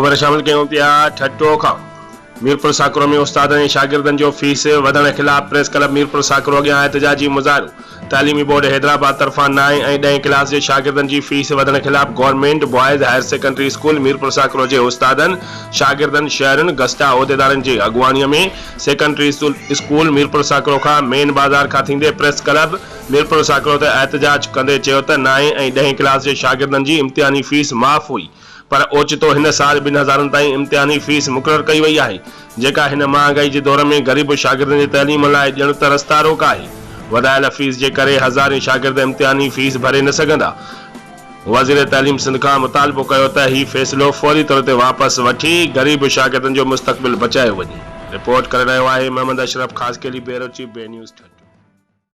ख़बर शामिल कयूं पिया ठटो खां ميرپورساڪرو में استادن ऐं शागردन जो फीस वधण खिलाफ प्रेस क्लब ميرپورساڪرو अॻियां احتجاجي مظاهرو تعليمي بورڊ حيدرآباد طرفان نائين ऐं ڏھين ڪلاس जे शागردن जी फीस वधण खिलाफ government boys higher secondary school ميرپورساڪرو जे استادن شاگردن شھرين گسٽا عھديدارن جي اڳواڻي में سيڪنڊري اسڪول ميرپورساڪرو खां मेन بازار खां थींदे प्रेस क्लब ميرپورساڪرو ते احتجاج कंदे चयो त نائين ऐं ڏھين क्लास जे शागردن जी इम्तिहानी फीस माफ़ हुई पर ओचितो हिन साल 2000 ताईं इम्तिहानी फीस मुक़रर कई वई आहे जेका हिन महांगाई जे दौर में गरीब शागिर्दनि जी तइलीम लाइ ॼण त रस्ता रोक आहे। वधायल फीस जे करे हज़ारें शागिर्द इम्तिहानी फीस भरे न सघंदा। वज़ीर तइलीम सिंध खां मुतालबो कयो त ही फ़ैसिलो फौरी तौर ते वापसि वठी गरीब शागिर्दनि जो मुस्तक़बिल बचायो वञे। रिपोर्ट करे रहियो आहे محمد اشرف خاصخيلي بيوروچيف न्यूज़।